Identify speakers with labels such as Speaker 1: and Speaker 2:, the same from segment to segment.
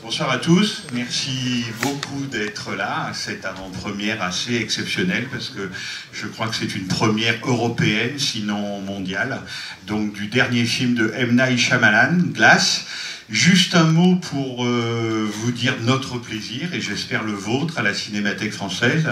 Speaker 1: Bonsoir à tous, merci beaucoup d'être là, cette avant-première assez exceptionnelle parce que je crois que c'est une première européenne, sinon mondiale, donc du dernier film de M. Night Shyamalan, Glass. Juste un mot pour vous dire notre plaisir, et j'espère le vôtre, à la Cinémathèque française,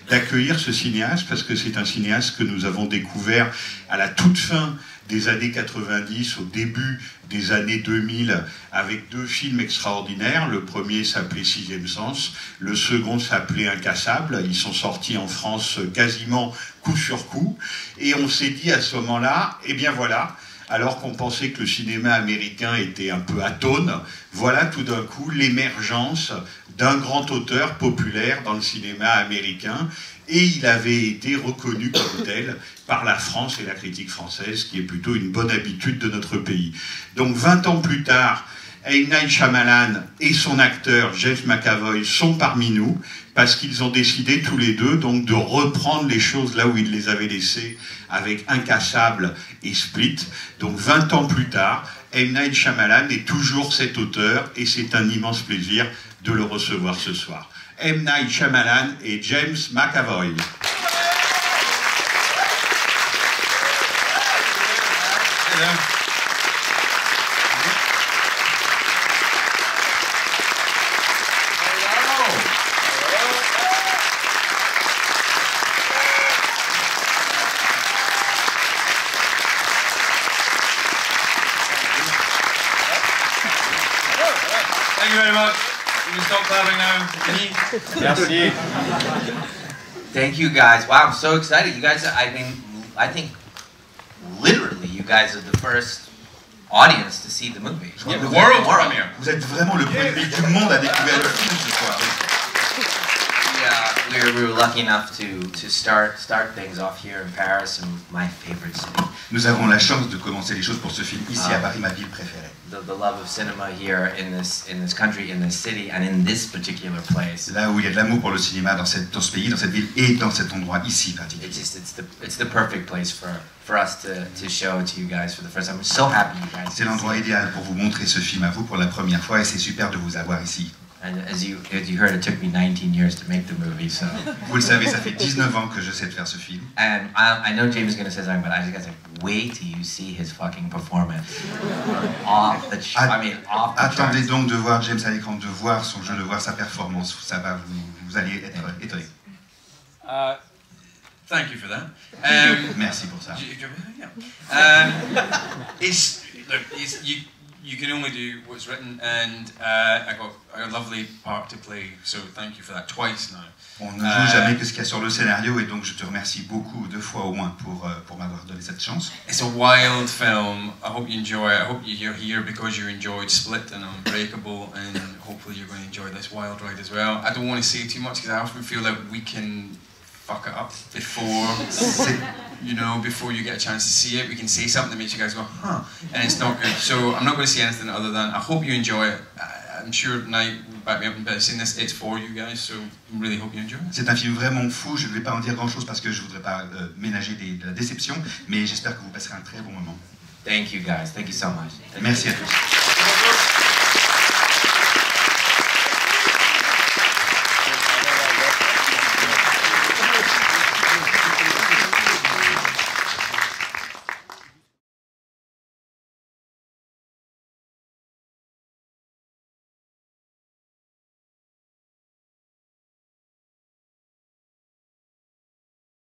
Speaker 1: d'accueillir ce cinéaste, parce que c'est un cinéaste que nous avons découvert à la toute fin des années 90, au début des années 2000, avec deux films extraordinaires. Le premier s'appelait Sixième Sens, le second s'appelait Incassable. Ils sont sortis en France quasiment coup sur coup. Et on s'est dit à ce moment-là, eh bien voilà, alors qu'on pensait que le cinéma américain était un peu atone, voilà tout d'un coup l'émergence d'un grand auteur populaire dans le cinéma américain, et il avait été reconnu comme tel par la France et la critique française, qui est plutôt une bonne habitude de notre pays. Donc 20 ans plus tard, M. Night Shyamalan et son acteur James McAvoy sont parmi nous, parce qu'ils ont décidé tous les deux donc de reprendre les choses là où ils les avaient laissées avec Incassable et Split. Donc 20 ans plus tard, M. Night Shyamalan est toujours cet auteur et c'est un immense plaisir de le recevoir ce soir. M. Night Shyamalan et James McAvoy.
Speaker 2: Thank you very much. You can stop clapping now.
Speaker 3: Merci. Thank you guys. Wow, I'm so excited. You guys, I think literally you guys are the first audience to see the movie.
Speaker 2: Yeah, the world premiere.
Speaker 4: Vous êtes vraiment le premier du monde à découvrir le film ce soir.
Speaker 3: We were lucky enough to start things off here in Paris, in my favorite city.
Speaker 4: Nous avons la chance de commencer les choses pour ce film ici à Paris, ma ville préférée.
Speaker 3: The love of cinema here in this country, in this city, and in this particular place.
Speaker 4: Là où il y a de l'amour pour le cinéma dans ce pays, dans cette ville et dans cet endroit ici particulièrement.
Speaker 3: It's the perfect place for us to show it to you guys for the first time. I'm so happy you guys.
Speaker 4: C'est l'endroit idéal pour vous montrer ce film à vous pour la première fois et c'est super de vous avoir ici.
Speaker 3: And as you heard, it took me 19 years to make the movie, so.
Speaker 4: Vous le savez, ça fait 19 ans que je sais de faire ce film.
Speaker 3: And I know James is going to say something, but I just got to say, wait till you see his fucking performance. Off the
Speaker 4: Attendez
Speaker 3: charts.
Speaker 4: donc de voir James à l'écran, de voir son jeu, de voir sa performance. Ça va, vous allez être étonnés.
Speaker 2: Thank you for that.
Speaker 4: Merci pour ça.
Speaker 2: You can only do what's written, and I got a lovely part to play, so thank you for that twice now.
Speaker 4: On ne joue jamais que ce qu'il y a sur le scénario et donc je te remercie beaucoup, 2 fois au moins, pour m'avoir donné cette chance.
Speaker 2: It's a wild film. I hope you enjoy it. I hope you're here because you enjoyed Split and Unbreakable, and hopefully you're going to enjoy this wild ride as well. I don't want to say too much because I often feel like we can fuck it up before, before you get a chance to see it. We can say something that makes you guys go, huh, and it's not good. So I'm not going to say anything other than I hope you enjoy it. I'm sure Night will back me up in saying this. It's for you guys, so I really hope you enjoy it.
Speaker 4: C'est un film vraiment fou. Je ne vais pas en dire grand-chose parce que je ne voudrais pas ménager de la déception, mais j'espère que vous passerez un très bon moment.
Speaker 3: Thank you guys. Thank you so much.
Speaker 4: Merci à tous.